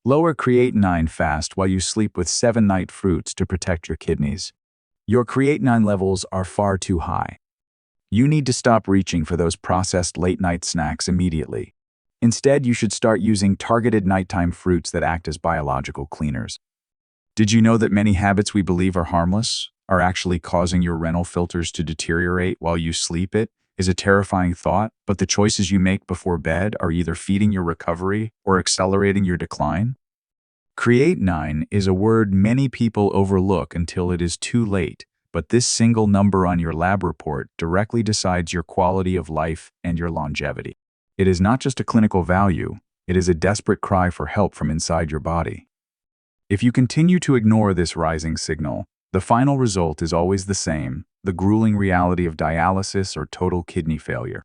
Lower creatinine fast while you sleep with 7-night fruits to protect your kidneys. Your creatinine levels are far too high. You need to stop reaching for those processed late-night snacks immediately. Instead, you should start using targeted nighttime fruits that act as biological cleaners. Did you know that many habits we believe are harmless are actually causing your renal filters to deteriorate while you sleep? It is a terrifying thought, but the choices you make before bed are either feeding your recovery or accelerating your decline. Creatinine is a word many people overlook until it is too late, but this single number on your lab report directly decides your quality of life and your longevity. It is not just a clinical value, it is a desperate cry for help from inside your body. If you continue to ignore this rising signal, the final result is always the same: the grueling reality of dialysis or total kidney failure.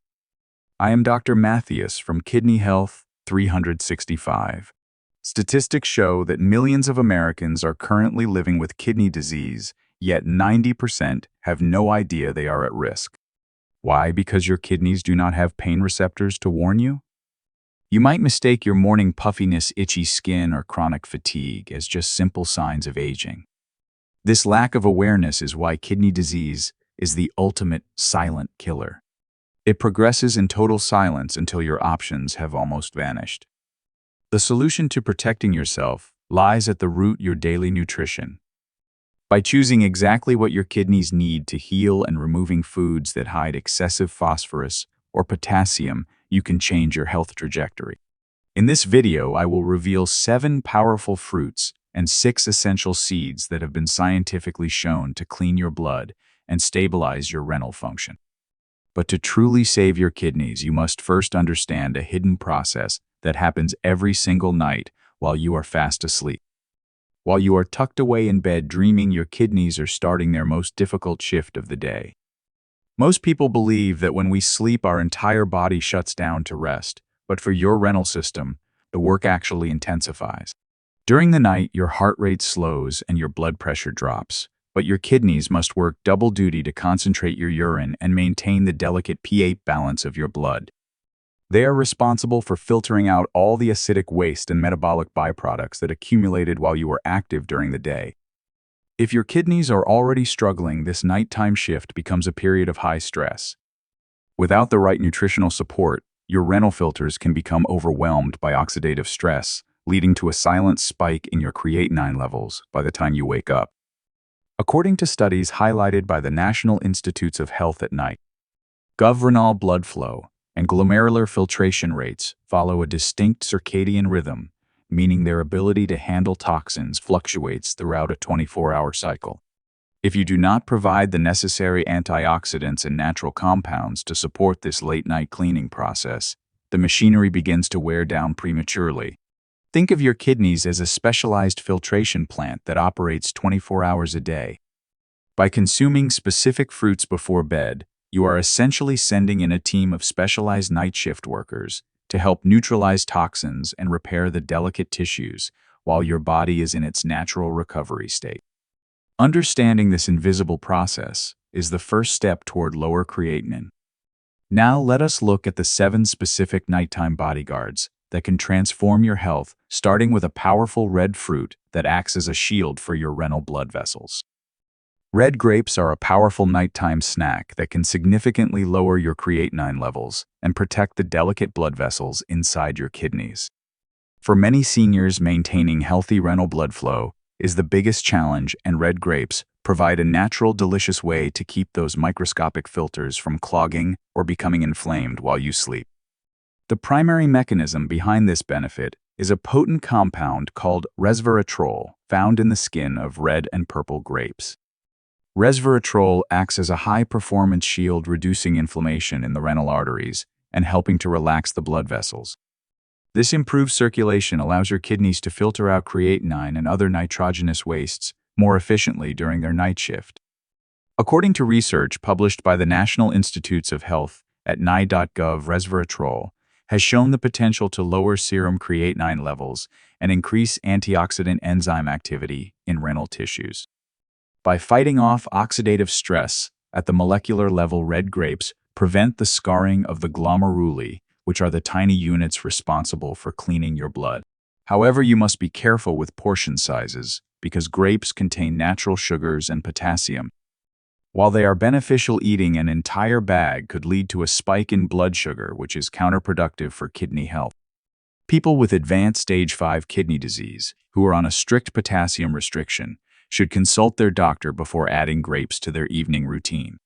I am Dr. Matthias from Kidney Health 365. Statistics show that millions of Americans are currently living with kidney disease, yet 90% have no idea they are at risk. Why? Because your kidneys do not have pain receptors to warn you? You might mistake your morning puffiness, itchy skin, or chronic fatigue as just simple signs of aging. This lack of awareness is why kidney disease is the ultimate silent killer. It progresses in total silence until your options have almost vanished. The solution to protecting yourself lies at the root: your daily nutrition. By choosing exactly what your kidneys need to heal and removing foods that hide excessive phosphorus or potassium, you can change your health trajectory. In this video, I will reveal 7 powerful fruits and 6 essential seeds that have been scientifically shown to clean your blood and stabilize your renal function. But to truly save your kidneys, you must first understand a hidden process that happens every single night while you are fast asleep. While you are tucked away in bed dreaming, your kidneys are starting their most difficult shift of the day. Most people believe that when we sleep, our entire body shuts down to rest, but for your renal system, the work actually intensifies. During the night, your heart rate slows and your blood pressure drops, but your kidneys must work double duty to concentrate your urine and maintain the delicate pH balance of your blood. They are responsible for filtering out all the acidic waste and metabolic byproducts that accumulated while you were active during the day. If your kidneys are already struggling, this nighttime shift becomes a period of high stress. Without the right nutritional support, your renal filters can become overwhelmed by oxidative stress, leading to a silent spike in your creatinine levels by the time you wake up. According to studies highlighted by the National Institutes of Health at night, RENAL blood flow and glomerular filtration rates follow a distinct circadian rhythm, meaning their ability to handle toxins fluctuates throughout a 24-hour cycle. If you do not provide the necessary antioxidants and natural compounds to support this late-night cleaning process, the machinery begins to wear down prematurely. Think of your kidneys as a specialized filtration plant that operates 24 hours a day. By consuming specific fruits before bed, you are essentially sending in a team of specialized night shift workers to help neutralize toxins and repair the delicate tissues while your body is in its natural recovery state. Understanding this invisible process is the first step toward lower creatinine. Now let us look at the 7 specific nighttime bodyguards that can transform your health, starting with a powerful red fruit that acts as a shield for your renal blood vessels. Red grapes are a powerful nighttime snack that can significantly lower your creatinine levels and protect the delicate blood vessels inside your kidneys. For many seniors, maintaining healthy renal blood flow is the biggest challenge, and red grapes provide a natural, delicious way to keep those microscopic filters from clogging or becoming inflamed while you sleep. The primary mechanism behind this benefit is a potent compound called resveratrol, found in the skin of red and purple grapes. Resveratrol acts as a high-performance shield, reducing inflammation in the renal arteries and helping to relax the blood vessels. This improved circulation allows your kidneys to filter out creatinine and other nitrogenous wastes more efficiently during their night shift. According to research published by the National Institutes of Health at NI.gov, resveratrol has shown the potential to lower serum creatinine levels and increase antioxidant enzyme activity in renal tissues. By fighting off oxidative stress at the molecular level, red grapes prevent the scarring of the glomeruli, which are the tiny units responsible for cleaning your blood. However, you must be careful with portion sizes because grapes contain natural sugars and potassium. While they are beneficial, eating an entire bag could lead to a spike in blood sugar, which is counterproductive for kidney health. People with advanced stage 5 kidney disease, who are on a strict potassium restriction, should consult their doctor before adding grapes to their evening routine.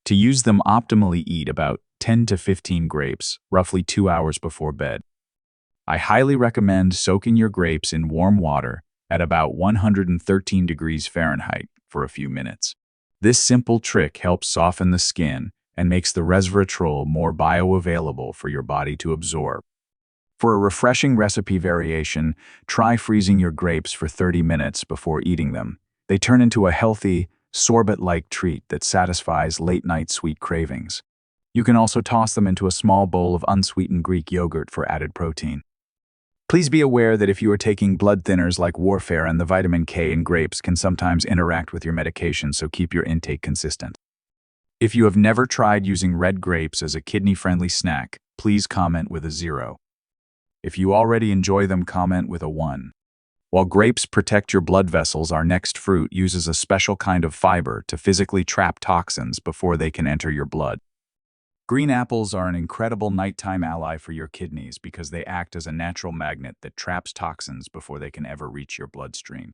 To use them optimally, eat about 10 to 15 grapes, roughly 2 hours before bed. I highly recommend soaking your grapes in warm water at about 113 degrees Fahrenheit for a few minutes. This simple trick helps soften the skin and makes the resveratrol more bioavailable for your body to absorb. For a refreshing recipe variation, try freezing your grapes for 30 minutes before eating them. They turn into a healthy, sorbet-like treat that satisfies late-night sweet cravings. You can also toss them into a small bowl of unsweetened Greek yogurt for added protein. Please be aware that if you are taking blood thinners like warfarin, the vitamin K in grapes can sometimes interact with your medication, so keep your intake consistent. If you have never tried using red grapes as a kidney-friendly snack, please comment with a 0. If you already enjoy them, comment with a 1. While grapes protect your blood vessels, our next fruit uses a special kind of fiber to physically trap toxins before they can enter your blood. Green apples are an incredible nighttime ally for your kidneys because they act as a natural magnet that traps toxins before they can ever reach your bloodstream.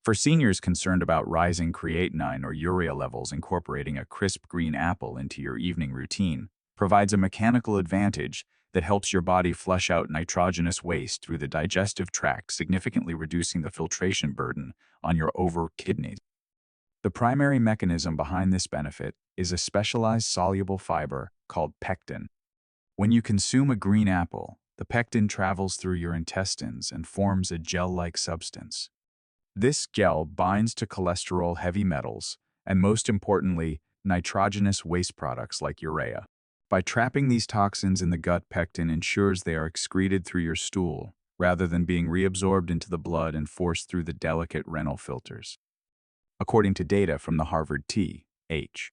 For seniors concerned about rising creatinine or urea levels, incorporating a crisp green apple into your evening routine provides a mechanical advantage that helps your body flush out nitrogenous waste through the digestive tract, significantly reducing the filtration burden on your kidneys. The primary mechanism behind this benefit is a specialized soluble fiber called pectin. When you consume a green apple, the pectin travels through your intestines and forms a gel-like substance. This gel binds to cholesterol, heavy metals, and most importantly, nitrogenous waste products like urea. By trapping these toxins in the gut, pectin ensures they are excreted through your stool rather than being reabsorbed into the blood and forced through the delicate renal filters. According to data from the Harvard T.H.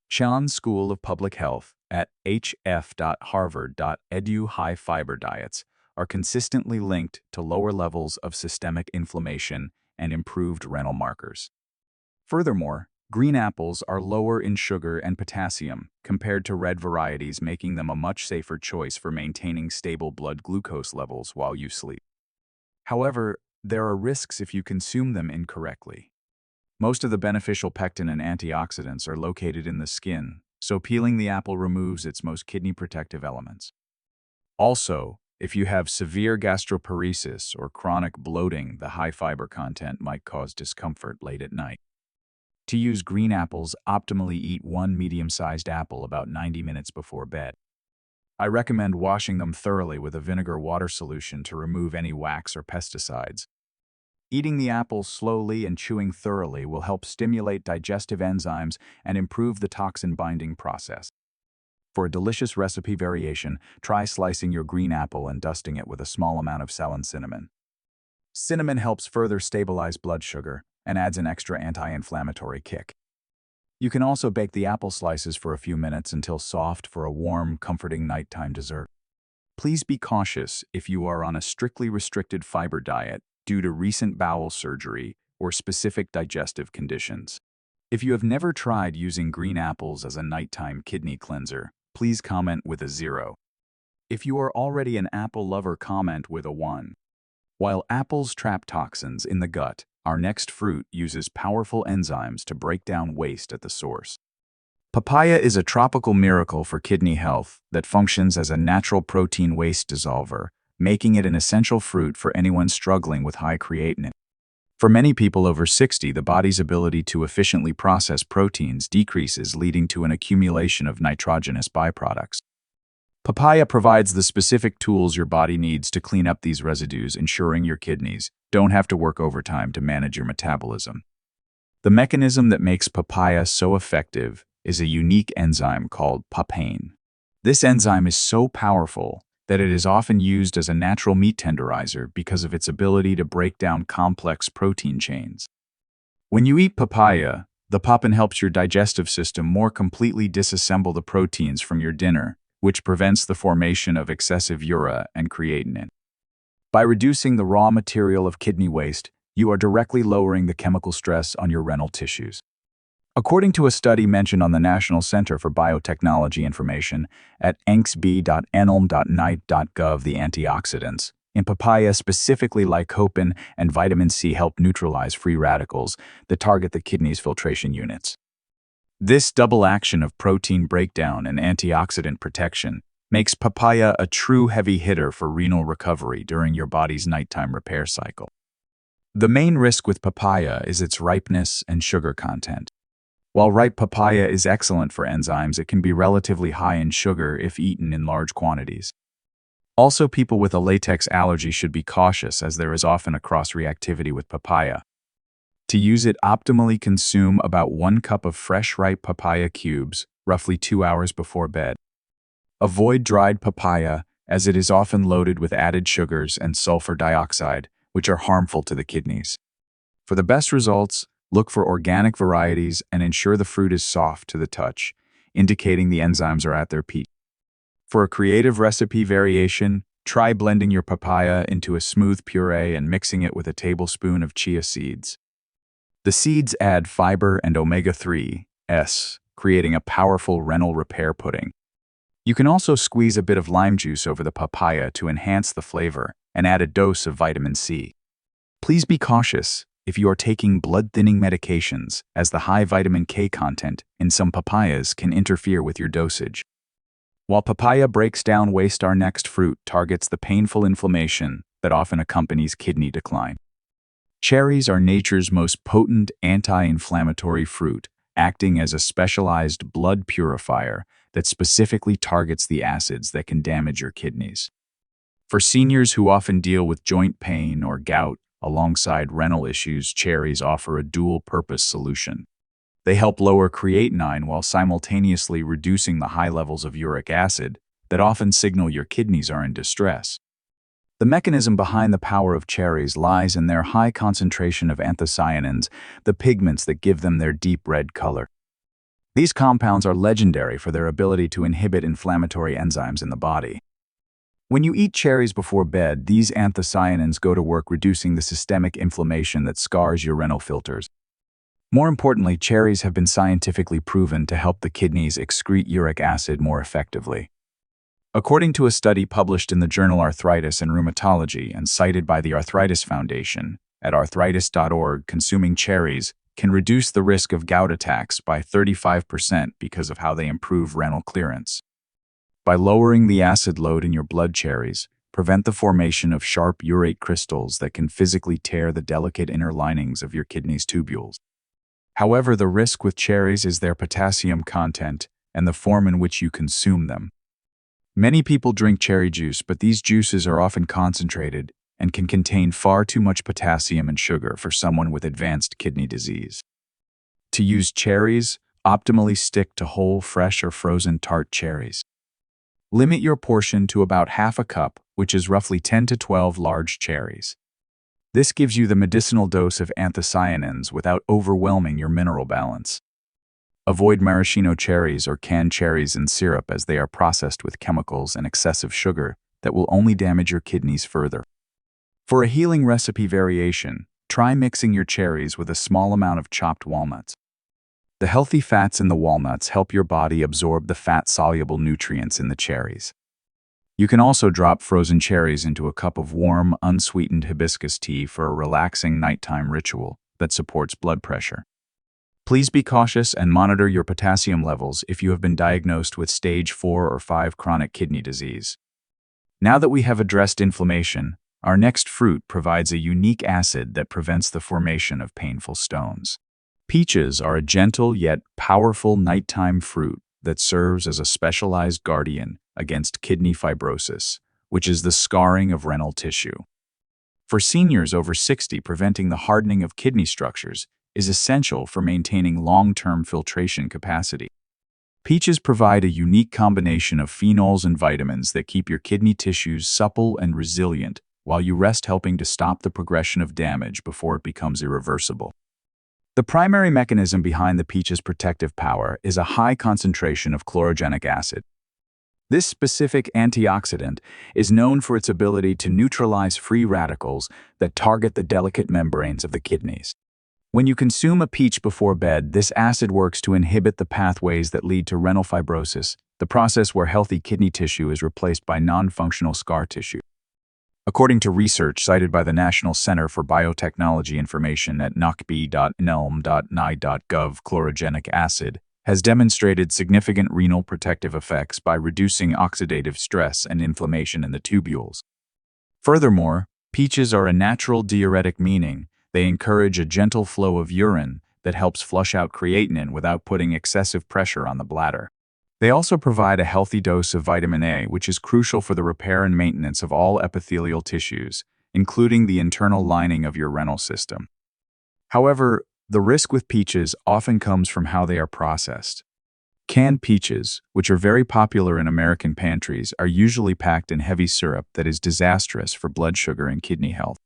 Chan School of Public Health at hf.harvard.edu, high-fiber diets are consistently linked to lower levels of systemic inflammation and improved renal markers. Furthermore, green apples are lower in sugar and potassium compared to red varieties, making them a much safer choice for maintaining stable blood glucose levels while you sleep. However, there are risks if you consume them incorrectly. Most of the beneficial pectin and antioxidants are located in the skin, so peeling the apple removes its most kidney-protective elements. Also, if you have severe gastroparesis or chronic bloating, the high fiber content might cause discomfort late at night. To use green apples, optimally eat one medium-sized apple about 90 minutes before bed. I recommend washing them thoroughly with a vinegar water solution to remove any wax or pesticides. Eating the apples slowly and chewing thoroughly will help stimulate digestive enzymes and improve the toxin binding process. For a delicious recipe variation, try slicing your green apple and dusting it with a small amount of Ceylon cinnamon. Cinnamon helps further stabilize blood sugar and adds an extra anti-inflammatory kick. You can also bake the apple slices for a few minutes until soft for a warm, comforting nighttime dessert. Please be cautious if you are on a strictly restricted fiber diet due to recent bowel surgery or specific digestive conditions. If you have never tried using green apples as a nighttime kidney cleanser, please comment with a 0. If you are already an apple lover, comment with a 1. While apples trap toxins in the gut, our next fruit uses powerful enzymes to break down waste at the source. Papaya is a tropical miracle for kidney health that functions as a natural protein waste dissolver, making it an essential fruit for anyone struggling with high creatinine. For many people over 60, the body's ability to efficiently process proteins decreases, leading to an accumulation of nitrogenous byproducts. Papaya provides the specific tools your body needs to clean up these residues, ensuring your kidneys don't have to work overtime to manage your metabolism. The mechanism that makes papaya so effective is a unique enzyme called papain. This enzyme is so powerful that it is often used as a natural meat tenderizer because of its ability to break down complex protein chains. When you eat papaya, the papain helps your digestive system more completely disassemble the proteins from your dinner, which prevents the formation of excessive urea and creatinine. By reducing the raw material of kidney waste, you are directly lowering the chemical stress on your renal tissues. According to a study mentioned on the National Center for Biotechnology information at nxb.nlm.nit.gov, the antioxidants in papaya, specifically lycopene and vitamin C, help neutralize free radicals that target the kidney's filtration units. This double action of protein breakdown and antioxidant protection makes papaya a true heavy hitter for renal recovery during your body's nighttime repair cycle. The main risk with papaya is its ripeness and sugar content. While ripe papaya is excellent for enzymes, it can be relatively high in sugar if eaten in large quantities. Also, people with a latex allergy should be cautious, as there is often a cross-reactivity with papaya. To use it optimally, consume about 1 cup of fresh ripe papaya cubes, roughly 2 hours before bed. Avoid dried papaya, as it is often loaded with added sugars and sulfur dioxide, which are harmful to the kidneys. For the best results, look for organic varieties and ensure the fruit is soft to the touch, indicating the enzymes are at their peak. For a creative recipe variation, try blending your papaya into a smooth puree and mixing it with a tablespoon of chia seeds. The seeds add fiber and omega-3s, creating a powerful renal repair pudding. You can also squeeze a bit of lime juice over the papaya to enhance the flavor and add a dose of vitamin C. Please be cautious if you are taking blood-thinning medications, as the high vitamin K content in some papayas can interfere with your dosage. While papaya breaks down waste, our next fruit targets the painful inflammation that often accompanies kidney decline. Cherries are nature's most potent anti-inflammatory fruit, acting as a specialized blood purifier that specifically targets the acids that can damage your kidneys. For seniors who often deal with joint pain or gout alongside renal issues, cherries offer a dual-purpose solution. They help lower creatinine while simultaneously reducing the high levels of uric acid that often signal your kidneys are in distress. The mechanism behind the power of cherries lies in their high concentration of anthocyanins, the pigments that give them their deep red color. These compounds are legendary for their ability to inhibit inflammatory enzymes in the body. When you eat cherries before bed, these anthocyanins go to work reducing the systemic inflammation that scars your renal filters. More importantly, cherries have been scientifically proven to help the kidneys excrete uric acid more effectively. According to a study published in the journal Arthritis and Rheumatology and cited by the Arthritis Foundation at arthritis.org, consuming cherries can reduce the risk of gout attacks by 35% because of how they improve renal clearance. By lowering the acid load in your blood, cherries prevent the formation of sharp urate crystals that can physically tear the delicate inner linings of your kidney's tubules. However, the risk with cherries is their potassium content and the form in which you consume them. Many people drink cherry juice, but these juices are often concentrated and can contain far too much potassium and sugar for someone with advanced kidney disease. To use cherries, optimally stick to whole, fresh, or frozen tart cherries. Limit your portion to about half a cup, which is roughly 10 to 12 large cherries. This gives you the medicinal dose of anthocyanins without overwhelming your mineral balance. Avoid maraschino cherries or canned cherries in syrup, as they are processed with chemicals and excessive sugar that will only damage your kidneys further. For a healing recipe variation, try mixing your cherries with a small amount of chopped walnuts. The healthy fats in the walnuts help your body absorb the fat-soluble nutrients in the cherries. You can also drop frozen cherries into a cup of warm, unsweetened hibiscus tea for a relaxing nighttime ritual that supports blood pressure. Please be cautious and monitor your potassium levels if you have been diagnosed with stage 4 or 5 chronic kidney disease. Now that we have addressed inflammation, our next fruit provides a unique acid that prevents the formation of painful stones. Peaches are a gentle yet powerful nighttime fruit that serves as a specialized guardian against kidney fibrosis, which is the scarring of renal tissue. For seniors over 60, preventing the hardening of kidney structures is essential for maintaining long-term filtration capacity. Peaches provide a unique combination of phenols and vitamins that keep your kidney tissues supple and resilient while you rest, helping to stop the progression of damage before it becomes irreversible. The primary mechanism behind the peach's protective power is a high concentration of chlorogenic acid. This specific antioxidant is known for its ability to neutralize free radicals that target the delicate membranes of the kidneys. When you consume a peach before bed, this acid works to inhibit the pathways that lead to renal fibrosis, the process where healthy kidney tissue is replaced by non-functional scar tissue. According to research cited by the National Center for Biotechnology Information at nocb.nlm.ni.gov, chlorogenic acid has demonstrated significant renal protective effects by reducing oxidative stress and inflammation in the tubules. Furthermore, peaches are a natural diuretic, meaning they encourage a gentle flow of urine that helps flush out creatinine without putting excessive pressure on the bladder. They also provide a healthy dose of vitamin A, which is crucial for the repair and maintenance of all epithelial tissues, including the internal lining of your renal system. However, the risk with peaches often comes from how they are processed. Canned peaches, which are very popular in American pantries, are usually packed in heavy syrup that is disastrous for blood sugar and kidney health.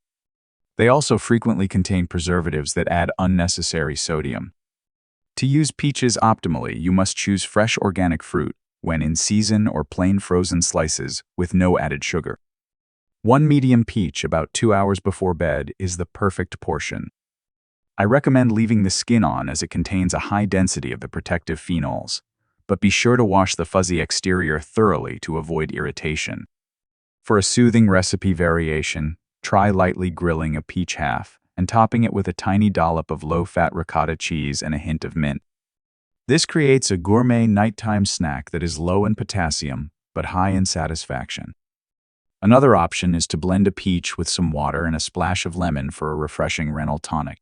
They also frequently contain preservatives that add unnecessary sodium. To use peaches optimally, you must choose fresh organic fruit when in season or plain frozen slices with no added sugar. One medium peach about 2 hours before bed is the perfect portion. I recommend leaving the skin on as it contains a high density of the protective phenols, but be sure to wash the fuzzy exterior thoroughly to avoid irritation. For a soothing recipe variation, try lightly grilling a peach half and topping it with a tiny dollop of low-fat ricotta cheese and a hint of mint. This creates a gourmet nighttime snack that is low in potassium but high in satisfaction. Another option is to blend a peach with some water and a splash of lemon for a refreshing renal tonic.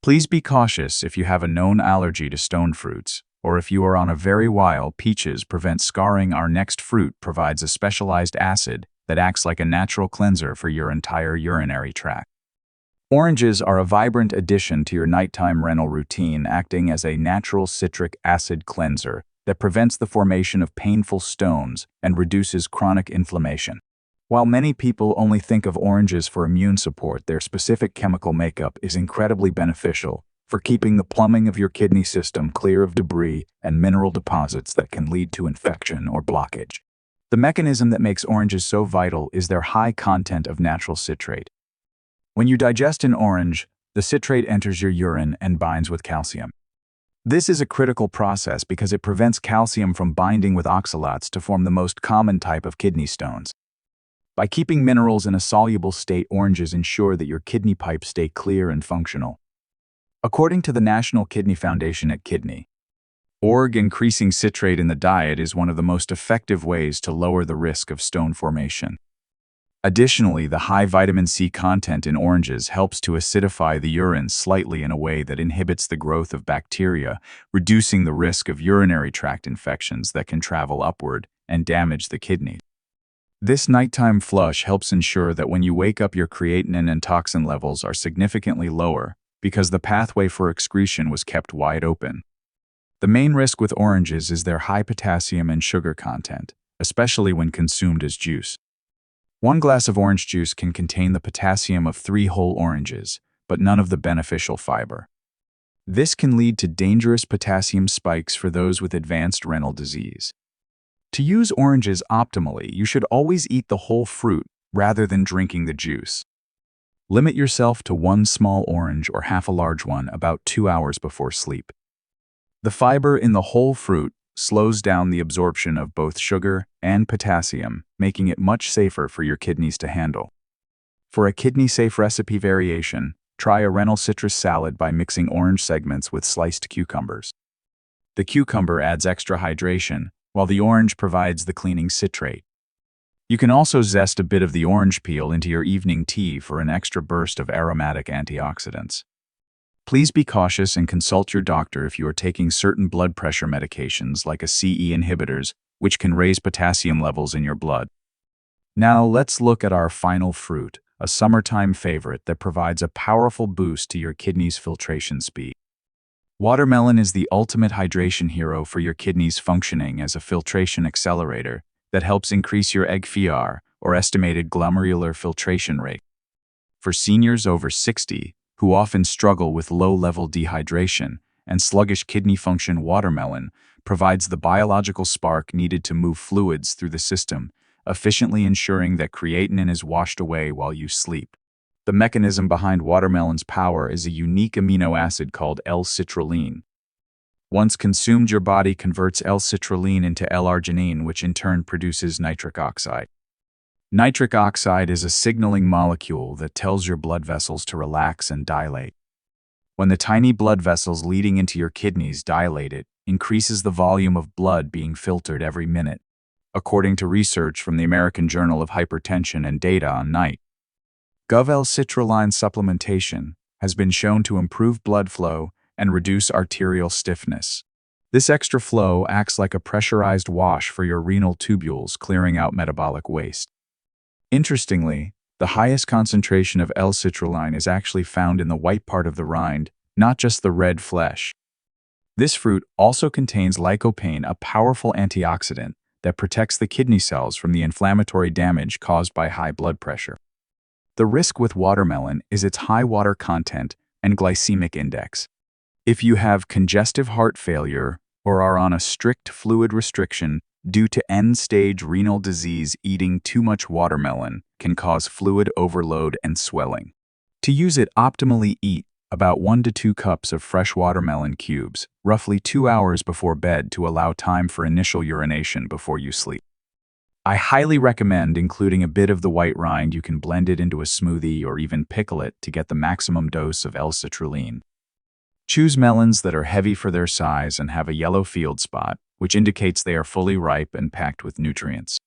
Please be cautious if you have a known allergy to stone fruits, or if you are on a very while. Peaches prevent scarring. Our next fruit provides a specialized acid that acts like a natural cleanser for your entire urinary tract. Oranges are a vibrant addition to your nighttime renal routine, acting as a natural citric acid cleanser that prevents the formation of painful stones and reduces chronic inflammation. While many people only think of oranges for immune support, their specific chemical makeup is incredibly beneficial for keeping the plumbing of your kidney system clear of debris and mineral deposits that can lead to infection or blockage. The mechanism that makes oranges so vital is their high content of natural citrate. When you digest an orange, the citrate enters your urine and binds with calcium. This is a critical process because it prevents calcium from binding with oxalates to form the most common type of kidney stones. By keeping minerals in a soluble state, oranges ensure that your kidney pipes stay clear and functional. According to the National Kidney Foundation at kidney.org, increasing citrate in the diet is one of the most effective ways to lower the risk of stone formation. Additionally, the high vitamin C content in oranges helps to acidify the urine slightly in a way that inhibits the growth of bacteria, reducing the risk of urinary tract infections that can travel upward and damage the kidneys. This nighttime flush helps ensure that when you wake up, your creatinine and toxin levels are significantly lower because the pathway for excretion was kept wide open. The main risk with oranges is their high potassium and sugar content, especially when consumed as juice. 1 glass of orange juice can contain the potassium of 3 whole oranges, but none of the beneficial fiber. This can lead to dangerous potassium spikes for those with advanced renal disease. To use oranges optimally, you should always eat the whole fruit rather than drinking the juice. Limit yourself to 1 small orange or half a large one about 2 hours before sleep. The fiber in the whole fruit slows down the absorption of both sugar and potassium, making it much safer for your kidneys to handle. For a kidney-safe recipe variation, try a renal citrus salad by mixing orange segments with sliced cucumbers. The cucumber adds extra hydration, while the orange provides the cleaning citrate. You can also zest a bit of the orange peel into your evening tea for an extra burst of aromatic antioxidants. Please be cautious and consult your doctor if you are taking certain blood pressure medications like CE inhibitors, which can raise potassium levels in your blood. Now let's look at our final fruit, a summertime favorite that provides a powerful boost to your kidneys' filtration speed. Watermelon is the ultimate hydration hero for your kidneys, functioning as a filtration accelerator that helps increase your EGFR, or estimated glomerular filtration rate. For seniors over 60, who often struggle with low-level dehydration and sluggish kidney function. Watermelon provides the biological spark needed to move fluids through the system, efficiently ensuring that creatinine is washed away while you sleep. The mechanism behind watermelon's power is a unique amino acid called L-citrulline. Once consumed, your body converts L-citrulline into L-arginine, which in turn produces nitric oxide. Nitric oxide is a signaling molecule that tells your blood vessels to relax and dilate. When the tiny blood vessels leading into your kidneys dilate, it increases the volume of blood being filtered every minute, according to research from the American Journal of Hypertension and data on NIT. L-citrulline supplementation has been shown to improve blood flow and reduce arterial stiffness. This extra flow acts like a pressurized wash for your renal tubules, clearing out metabolic waste. Interestingly, the highest concentration of L-citrulline is actually found in the white part of the rind, not just the red flesh. This fruit also contains lycopene, a powerful antioxidant that protects the kidney cells from the inflammatory damage caused by high blood pressure. The risk with watermelon is its high water content and glycemic index. If you have congestive heart failure or are on a strict fluid restriction due to end-stage renal disease, eating too much watermelon can cause fluid overload and swelling. To use it optimally, eat about 1 to 2 cups of fresh watermelon cubes, roughly 2 hours before bed, to allow time for initial urination before you sleep. I highly recommend including a bit of the white rind. You can blend it into a smoothie or even pickle it to get the maximum dose of L-citrulline. Choose melons that are heavy for their size and have a yellow field spot, which indicates they are fully ripe and packed with nutrients.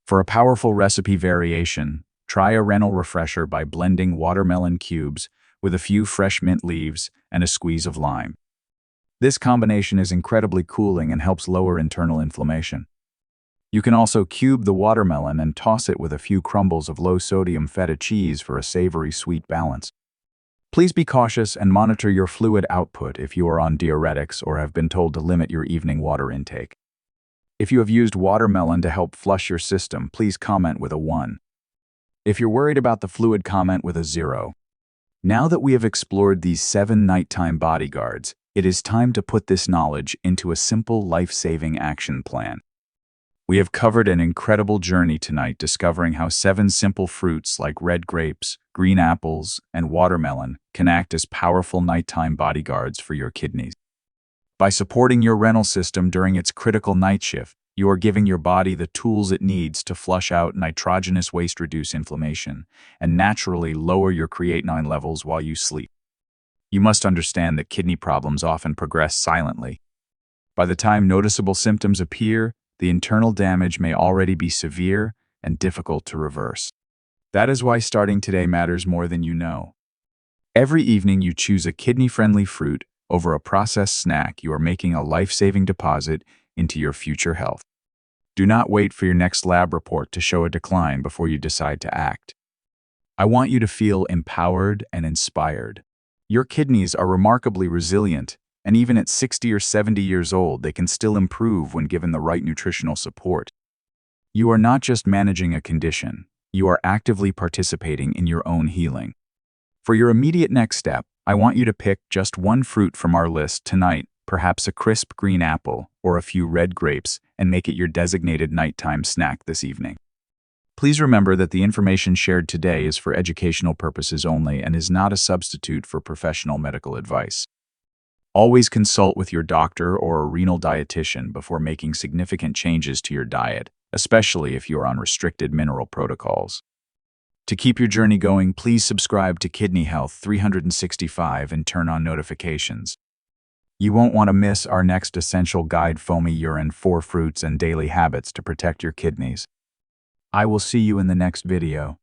For a powerful recipe variation, try a renal refresher by blending watermelon cubes with a few fresh mint leaves and a squeeze of lime. This combination is incredibly cooling and helps lower internal inflammation. You can also cube the watermelon and toss it with a few crumbles of low-sodium feta cheese for a savory, sweet balance. Please be cautious and monitor your fluid output if you are on diuretics or have been told to limit your evening water intake. If you have used watermelon to help flush your system, please comment with a 1. If you're worried about the fluid, comment with a 0. Now that we have explored these 7 nighttime bodyguards, it is time to put this knowledge into a simple life-saving action plan. We have covered an incredible journey tonight, discovering how 7 simple fruits like red grapes, green apples, and watermelon can act as powerful nighttime bodyguards for your kidneys. By supporting your renal system during its critical night shift, you are giving your body the tools it needs to flush out nitrogenous waste, reduce inflammation, and naturally lower your creatinine levels while you sleep. You must understand that kidney problems often progress silently. By the time noticeable symptoms appear, the internal damage may already be severe and difficult to reverse. That is why starting today matters more than you know. Every evening you choose a kidney-friendly fruit over a processed snack, you are making a life-saving deposit into your future health. Do not wait for your next lab report to show a decline before you decide to act. I want you to feel empowered and inspired. Your kidneys are remarkably resilient, and even at 60 or 70 years old, they can still improve when given the right nutritional support. You are not just managing a condition, you are actively participating in your own healing. For your immediate next step, I want you to pick just 1 fruit from our list tonight, perhaps a crisp green apple or a few red grapes, and make it your designated nighttime snack this evening. Please remember that the information shared today is for educational purposes only and is not a substitute for professional medical advice. Always consult with your doctor or a renal dietitian before making significant changes to your diet, especially if you are on restricted mineral protocols. To keep your journey going, please subscribe to Kidney Health 365 and turn on notifications. You won't want to miss our next essential guide: foamy urine, 4 fruits and daily habits to protect your kidneys. I will see you in the next video.